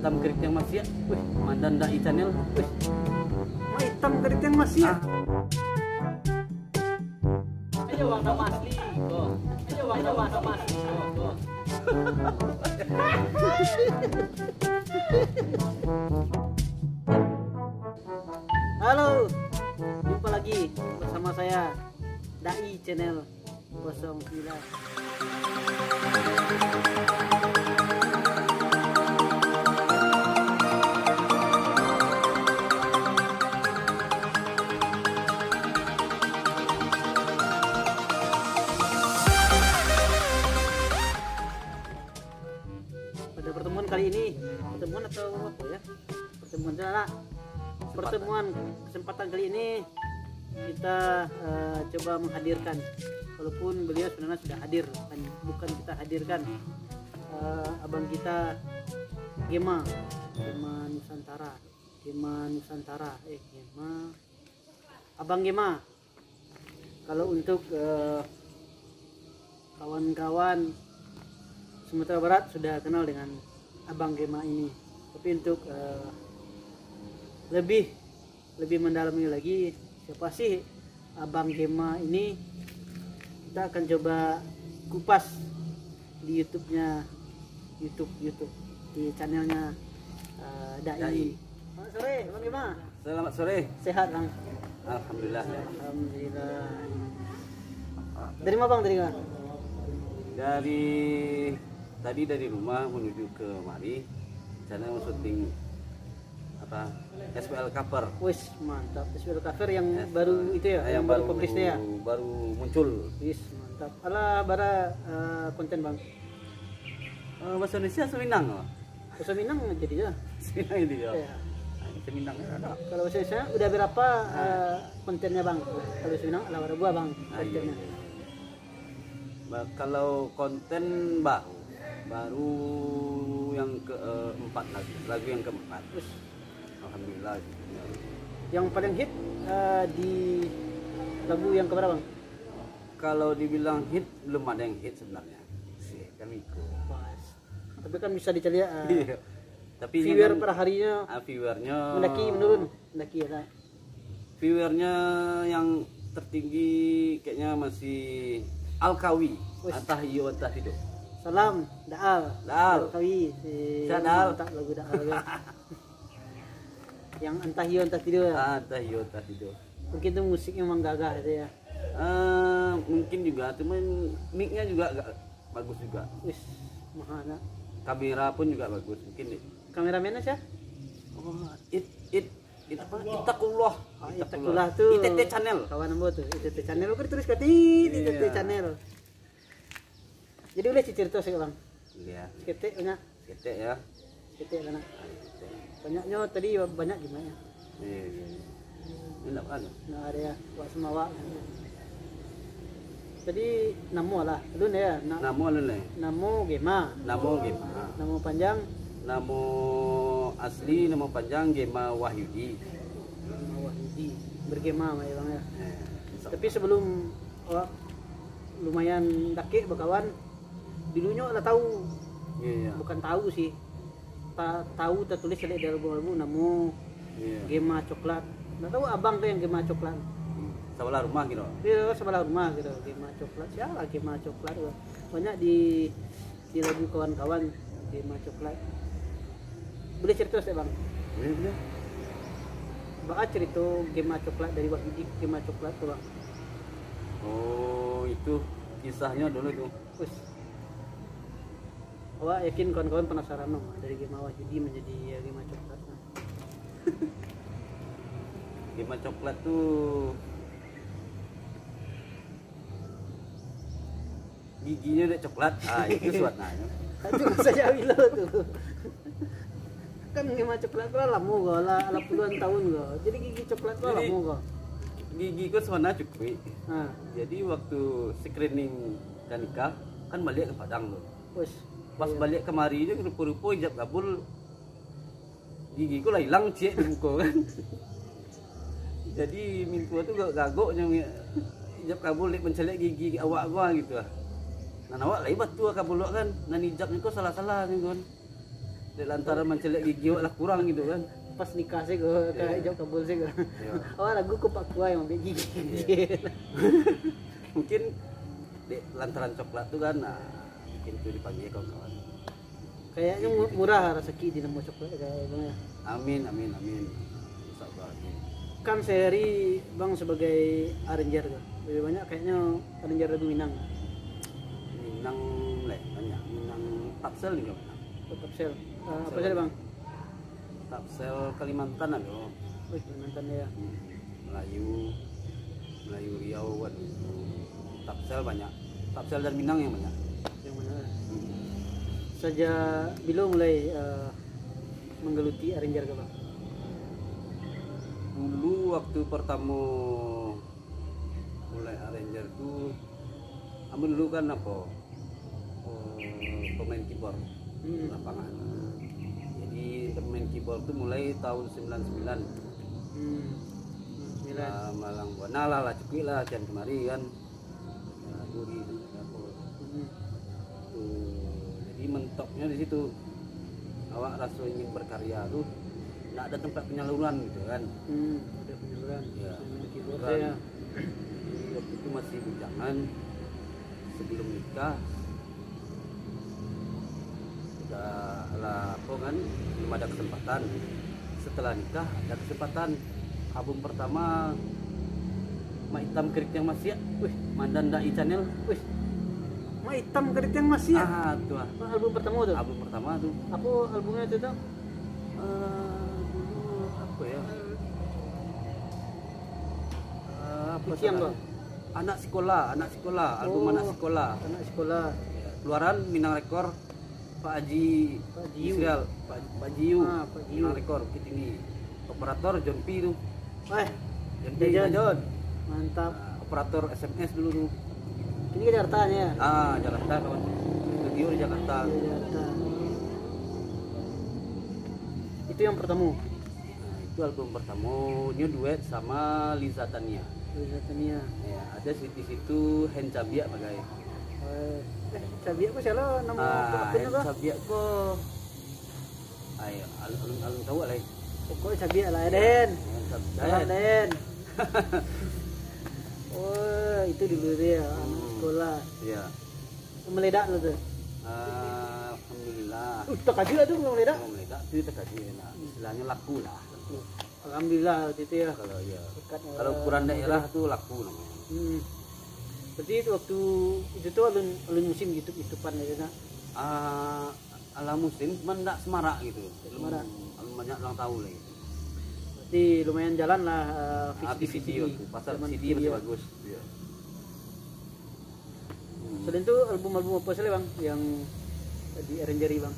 hitam keriting masih. Wih, mandan dai channel. Wih, Mah hitam keriting masih ya. ayo wang nama asli. Tuh. Ayo wang nama asli. Tuh. Halo, jumpa lagi bersama saya Dai Channel 09. Pada pertemuan kali ini, pertemuan atau apa ya? Pertemuan salah. Pertemuan kesempatan kali ini kita coba menghadirkan, walaupun beliau sebenarnya sudah hadir, bukan kita hadirkan, abang kita Gema Nusantara, Abang Gema. Kalau untuk kawan-kawan Sumatera Barat sudah kenal dengan Abang Gema ini, tapi untuk lebih mendalami lagi siapa sih Abang Gema ini, kita akan coba kupas di YouTube di channelnya Dai. Selamat sore Bang Gema. Selamat sore. Sehat Bang? Alhamdulillah. Alhamdulillah. Dari mana Bang tadi Bang? Dari rumah menuju ke mari. Sana mau syuting apa? SPL cover. Wis mantap. SPL cover yang baru itu ya, yang baru publisnya ya. Baru muncul. Wis mantap. Alah bara konten Bang. Bahasa Indonesia Seminang. Bahasa Minang jadi ya. Seminang ini ya. Iya. Seminang ada. Kalau bahasa Indonesia udah berapa kontennya Bang? Kalau bahasa Minang lah ada buah Bang kontennya. Kalau konten baru yang keempat lagu yang keempat. Wis. Alhamdulillah. Yang paling hit di lagu yang keberapa Bang? Kalau dibilang hit, belum ada yang hit sebenarnya. Sih, kami ikut. Pas. Tapi kan bisa dicari Iya. Tapi viewer per harinya viewernya menurun, ya. Viewernya yang tertinggi kayaknya masih Alkawi. Wis. Entah iyo entah tidak. Salam Daal. Kawi. Saya Daal. Tak lagu Daal. Ya. Yang entah iyo entah tidak ya. Entah iyo entah tidak. Mungkin itu musiknya memang gagah itu ya. Mungkin juga, cuman mic-nya juga bagus juga. Wis, mahal. Kamera pun juga bagus. Mungkin Kameramennya sih? oh, apa? Itakullah. Itakullah tuh. ITT channel. Kawan ambo tuh, ITT channel. Oke ditulis kati ITT channel. Jadi boleh cerita sih Bang. Iya. Ketek banyak. Ketek ya. Ketek banyak. Banyaknya tadi banyak gimana? Iya. Enak kan? Nah ada ya, wak semawak. Tadi namo lah, dulu ya. Namo lele. Namo Gema. Namo Gema. Namo panjang. Namo asli, nama panjang Gema Wahyudi. Gema Wahyudi. Bergema ya Bang ya. Tapi Tapi sebelum lumayan dakik berkawan, dulunya udah tahu. iya. Bukan tahu sih. Tahu tertulis di album namo Iya. Gema Coklat. Nggak tahu abang tuh yang Gema Coklat. Sebelah rumah gitu. Dia sebelah rumah gitu, Gema Coklat. Siapa Gema Coklat? Banyak di lagu kawan-kawan Gema Coklat. Boleh cerita sih Bang? Boleh. Bang cerita Gema Coklat dari Wahyudi Gema Coklat tuh Bang. Oh, itu kisahnya dulu tuh. Wis. Awak yakin kawan-kawan penasaran dong dari Gema Wahyudi menjadi Gema Coklat. Gema Coklat tuh giginya udah coklat. Itu suatanya. Itu saya bilang tuh. Kan Gema Coklat tuh lama kok, lah puluhan tahun kok. Jadi gigi coklat tuh lama kok. Gigiku sebenarnya cukup. Nah, Jadi waktu screening dan nikah kan balik ke Padang tuh. wis. Pas Iya. balik kemari aja rupa-rupa hijab kabul gigiku lah hilang cek di muka kan. Jadi minggu tuh gagoknya hijab kabul mencelek gigi awak gua gitu lah. Nah awak lah ibat tuh kabul kan, nan hijabnya kok salah-salah nih kan. di lantaran mencelek gigi lah kurang gitu kan. Pas nikah sih gue kayak jauh kabul sih gue. Oh lagu ku Pak Kuai yang gigi. Mungkin di lantaran coklat tuh kan, nah mungkin itu dipanggil kawan-kawan. Kayaknya murah rezeki di nemu coklat kayak bang ya. Amin amin amin. Insyaallah amin. Kan sehari bang sebagai arranger tuh lebih banyak kayaknya arranger lagu Minang. Minang banyak, Minang Tapsel juga banyak. Tapsel. Apa sih bang? Tapsel Kalimantan ada. Wih Kalimantan ya. Melayu Riau kan. Tapsel banyak. Tapsel dan Minang yang banyak. Yang mana? Saja bila mulai menggeluti arranger ke bang? Dulu waktu pertama mulai arranger tuh, kamu dulu kan apa? Pemain keyboard lapangan. Jadi pemain keyboard tuh mulai tahun 99. Malang Buana lah cukup lah kian kemari kan. Duri jadi mentoknya di situ. Awak rasa ingin berkarya tuh nggak ada tempat penyaluran gitu kan. Ada penyaluran Ya, keyboard penyaluran. ya. Jadi waktu itu masih bujangan sebelum nikah, udah lah apa kan belum ada kesempatan. Setelah nikah ada kesempatan. Album pertama Mak Hitam Kerit Yang Masih, wih Mandan Dai Channel, wih Mak Hitam Kerit Yang Masih ya. Tuh Album pertama tuh. album pertama tuh. Apa albumnya itu tuh? Dulu apa ya? Apa Siang salah? bang. Anak sekolah, album anak sekolah. Anak sekolah. Ya, keluaran Minang Rekor Pak Haji Israel, Pak Jiu, Pak Jiu. Minang Rekor Bukit Tinggi. Operator John P tuh. Wah, John P Jajan. John. mantap. Operator SMS dulu tuh. Ini ke Jakarta ya? Jakarta kawan. Studio di Jakarta. Jakarta. Itu yang pertama. Nah, itu album pertama, new duet sama Liza Tania. Tania. Ya, ada di situ Hen Cabia bagai. Cabi apa sih lo nama akunnya Hen apa? Cabia kok. Ayo, alun tahu lah. Pokoknya Cabi lah Den. Hen Salam Cabia. Den. Oh itu dulu dia anak sekolah. Iya. Meledak lo tuh. Alhamdulillah. Tak kaji lah tuh belum meledak. Kalau meledak itu terjadi enak. Istilahnya laku lah. Alhamdulillah waktu itu ya. Kalau ya. Dekat, Kalau ukuran daerah tuh laku namanya. Berarti itu waktu itu tuh alun musim YouTubean ya kan? Ala musim cuman enggak semarak gitu. Semarak. Banyak orang tahu lah gitu. Berarti lumayan jalan lah video tuh. Pasar zaman CD masih video. bagus. Iya. Selain itu album-album apa sih bang yang di arrangeri bang?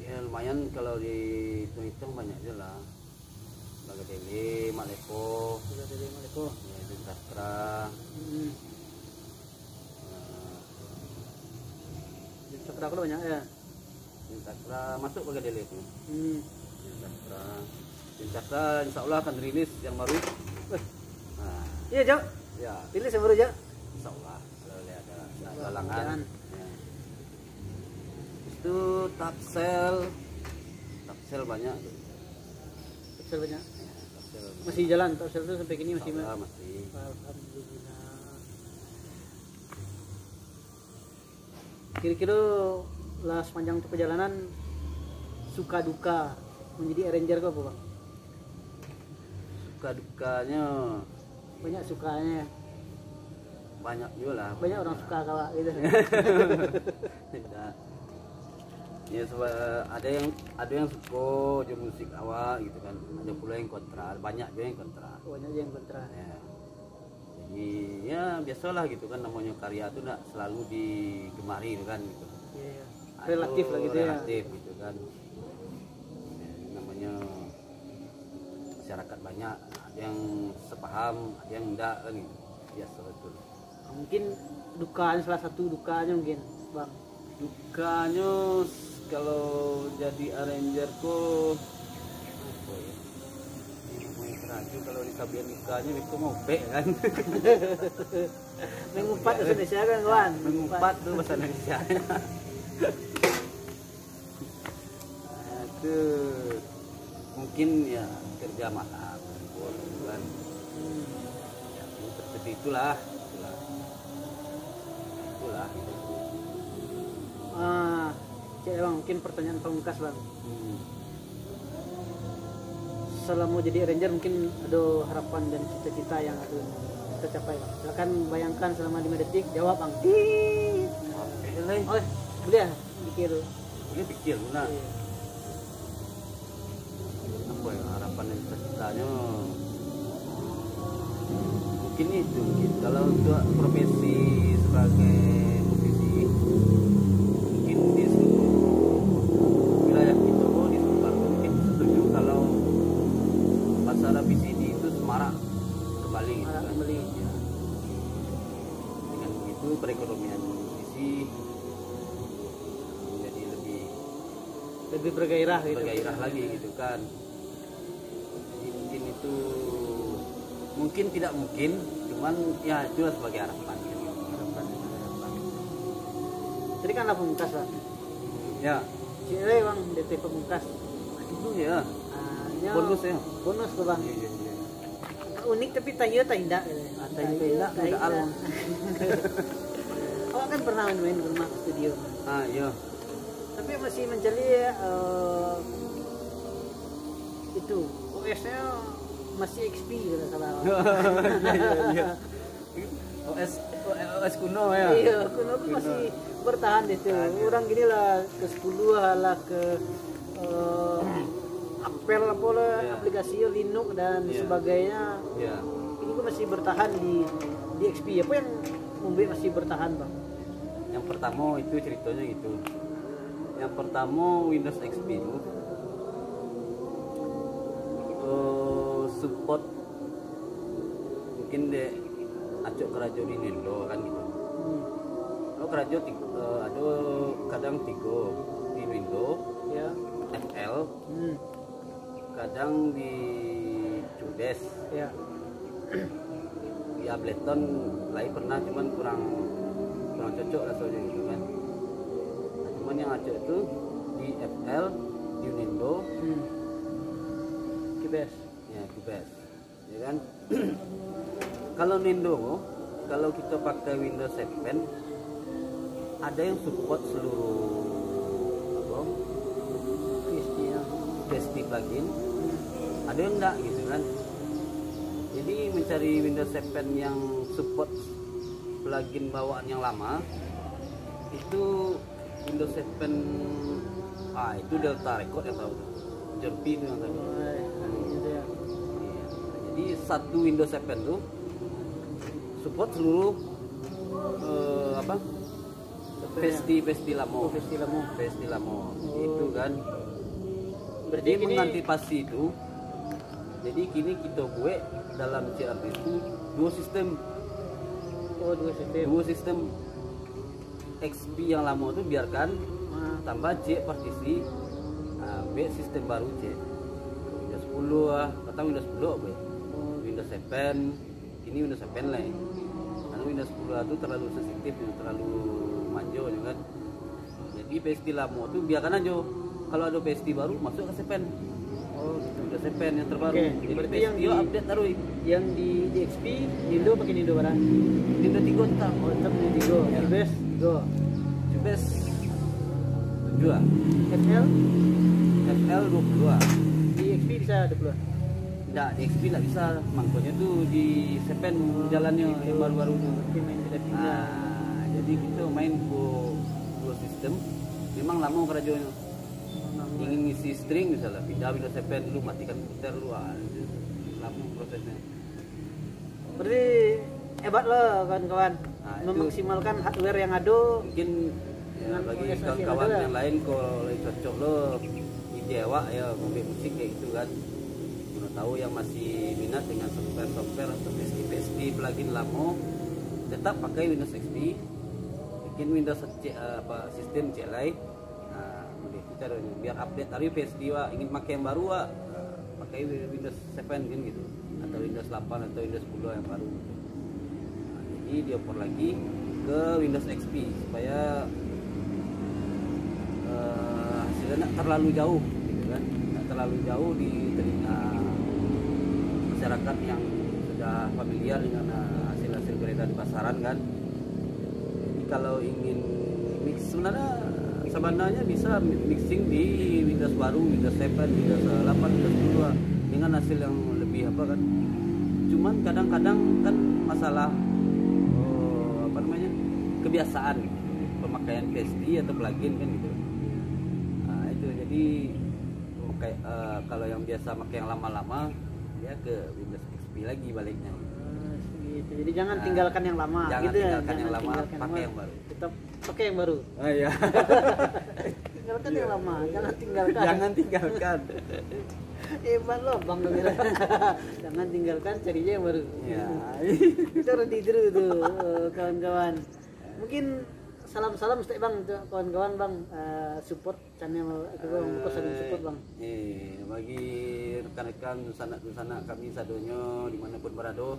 Ya lumayan kalau dihitung-hitung banyak aja lah. Bagadele, Malepo, Dari Maleko. ya, Jun Sastra, Di Cakra aku banyak ya. Jun Sastra masuk Bagadele itu. Jun Sastra insya Allah akan rilis yang baru. Nah, Iya Jok. ya Pilih yang baru Jok. insya Allah kalau lihat ada Jangan. galangan. Ya. Itu Tapsel banyak tuh. Tapsel banyak. Ya, Tapsel Masih jalan Tapsel itu sampai kini masih. Insya Allah masih. Alhamdulillah. Kira-kira lah sepanjang perjalanan suka duka menjadi arranger kok apa bang? Suka dukanya Banyak sukanya. banyak juga lah. Banyak orang suka kawak gitu. Tidak. Ya ada yang suka aja musik awal gitu kan. Ada pula yang kontra, banyak juga yang kontra. Banyak yang kontra. Ya. Jadi ya biasalah gitu kan, namanya karya itu enggak selalu digemari gitu kan gitu. Iya. Nah, Relatif itu lah gitu ya. relatif gitu kan. Ya, namanya masyarakat banyak, ada yang sepaham, ada yang enggak kan gitu. Biasa betul. Mungkin dukanya salah satu dukanya mungkin bang. Dukanya kalau jadi arranger kok apa ya? Namanya keraju kalau di Sabian dukanya itu ngopek kan. Mengumpat bahasa Indonesia kan kawan. Mengumpat tuh bahasa Indonesia. itu mungkin ya kerja malam libur gitu kan. Ya, seperti itulah. Cik bang, mungkin pertanyaan pamungkas bang. Hmm. Selama jadi ranger mungkin ada harapan dan cita-cita yang ada kita capai bang. Silakan bayangkan selama 5 detik, jawab bang. Oke lah. Oh, boleh ya? Pikir. Ini pikir guna. Iya. Apa ya harapan dan cita-citanya? Mungkin itu mungkin kalau untuk profesi sebagai musisi mungkin di seluruh wilayah kita di sekitar mungkin setuju kalau pasar BCD itu semarak kembali gitu kan. Kembali. Ya. Dengan begitu perekonomian musisi menjadi Lebih bergairah gitu. bergairah lagi gitu kan. Jadi mungkin itu mungkin tidak mungkin, cuman ya itulah sebagai harapan gitu. Harapan. Jadi kan lah pamungkas bang. Ya, Cik bang, DP pamungkas. itu ya. Bonus ya. Bonus tuh bang. Iya, iya, iya. Unik tapi tayo tidak. Tidak, tidak alam. Awak kan pernah main ke rumah studio. Ah, iya. Tapi masih mencari itu OS-nya masih XP kalau salah. Iya. OS kuno ya. Iya, kuno tuh masih bertahan di situ. Orang gini lah ke 10 lah ke Apple apa lah, Iya. aplikasi Linux dan Iya. sebagainya. Iya. Ini tuh masih bertahan di XP. Apa yang membuat masih bertahan bang? Yang pertama itu ceritanya gitu. Yang pertama Windows XP itu support mungkin deh acok kerajo di Nintendo kan gitu. Oh kerajo ada kadang 3 di Windows, Ya. FL, kadang di Cudes, Ya. di Ableton lain pernah cuman kurang cocok rasanya gitu kan. Nah, cuman yang acok itu di FL, di Nintendo, Kibes. ya Cubase, ya kan. Kalau Nintendo, kalau kita pakai Windows 7 ada yang support seluruh apa, PST plugin, ada yang enggak gitu kan. Jadi mencari Windows 7 yang support plugin bawaan yang lama itu Windows 7 itu Delta Record yang tahu, Jumpy itu yang tahu. Gitu ya. Iya. Jadi satu Windows 7 tuh support seluruh apa? Pesti lama. Pesti lama. Itu kan. Berarti Jadi gini, mengantisipasi itu. Jadi kini kita buat dalam CRT itu dua sistem. Dua sistem XP yang lama itu biarkan tambah C partisi, B sistem baru C. Windows 10 atau Windows 10 apa ya? Windows 7 ini Windows 7 lah ya. Karena Windows 10 itu terlalu sensitif, terlalu manjo kan. Jadi PSP lama itu biarkan aja. Kalau ada PSP baru masuk ke 7. gitu. Windows 7 yang terbaru. Oke, Jadi berarti PSP yang di- update taruh. Yang di XP Nindo pakai Nindo barang. Windows 3 tetap. Oh, tetap di Nindo. Ya. Kibes Nindo. Cubes 7. FL FL 22. di XP bisa 20. Enggak, di XP enggak bisa. Mangkoknya tuh di 7 jalannya yang baru-baru itu. Mungkin main pindah-pindah. Nah, jadi kita main dua sistem. Memang lama kerajanya. Ingin ngisi string misalnya, pindah Windows 7 dulu, matikan komputer dulu. Lama prosesnya. Berarti hebat loh kawan-kawan. Nah, itu- Memaksimalkan hardware yang ada. Mungkin ya, Dengan bagi OS yang kawan-kawan ada. yang lain kalau cocok lo ide awak ya ngombe musik kayak gitu kan. Mau tahu yang masih minat dengan software atau PSP plugin lama, tetap pakai Windows XP, bikin Windows sistem CLI. Nah, begitu caranya biar update tadi PSP wa ingin pakai yang baru wa pakai Windows 7 kan gitu, atau Windows 8 atau Windows 10 yang baru. Nah, jadi dioper lagi ke Windows XP supaya hasilnya nggak terlalu jauh gitu kan. terlalu jauh di telinga masyarakat yang sudah familiar dengan hasil-hasil beredar di pasaran kan. Jadi kalau ingin mix sebenarnya bisa mixing di Windows baru, Windows 7, Windows 8, Windows 2 dengan hasil yang lebih apa kan. Cuman kadang-kadang kan masalah kebiasaan pemakaian PSD atau plugin kan gitu. Nah, itu jadi kalau yang biasa pakai yang lama-lama dia ke Windows XP lagi baliknya. Gitu. Jadi jangan tinggalkan yang lama. Jangan gitu tinggalkan ya. yang lama, pakai yang baru. Tetap pakai yang baru. Oh iya. Tinggalkan yang lama, jangan tinggalkan. Jangan tinggalkan. Hebat loh Bang Gembira. Jangan tinggalkan, carinya yang baru. Ya. Itu harus ditiru tuh kawan-kawan. Mungkin salam-salam stay Bang kawan-kawan Bang, support channel aku Bang, bukan saling support Bang. Bagi rekan-rekan sanak kami sadonyo dimanapun berada,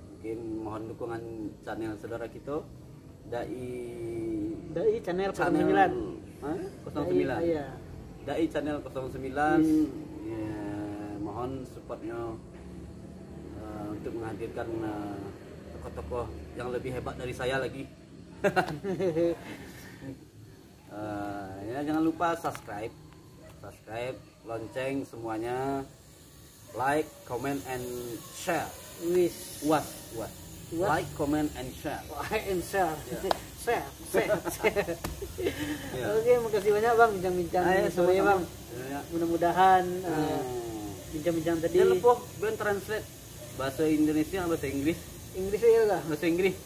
mungkin mohon dukungan channel saudara kita Dai channel 09. 09. Iya. Dai channel 09. Ya, mohon supportnya untuk menghadirkan tokoh-tokoh yang lebih hebat dari saya lagi. Ya, jangan lupa subscribe, lonceng semuanya, like, comment and share. Was. Like, comment and share. Like and share. Yeah. Share. Yeah. Oke, makasih banyak Bang bincang-bincang sore Bang. Ya. Mudah-mudahan bincang-bincang tadi. Jangan lupa ben translate bahasa Indonesia bahasa Inggris. Inggris ya lah. Bahasa Inggris.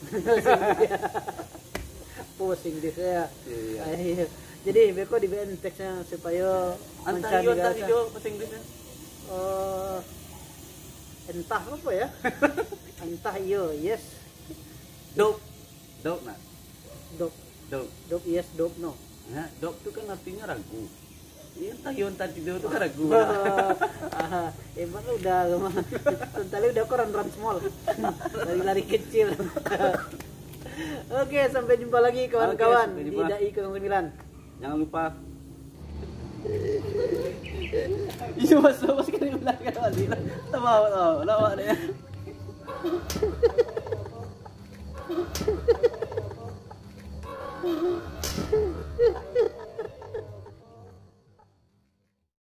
Pos Inggris ya. Iya. Iya. Jadi beko di BN teksnya supaya Antar hijau bahasa Inggrisnya. Entah apa ya. Entah iyo, yes. Dope nah. Dope yes, dope no. Ya, dope itu kan artinya ragu. Iya, entah itu kan ragu. Emang udah tadi udah koran run small. Lari-lari kecil. Oke, sampai jumpa lagi kawan-kawan di Dai 09. Jangan lupa. Iya, mas kan bilang kan Tahu, lama deh.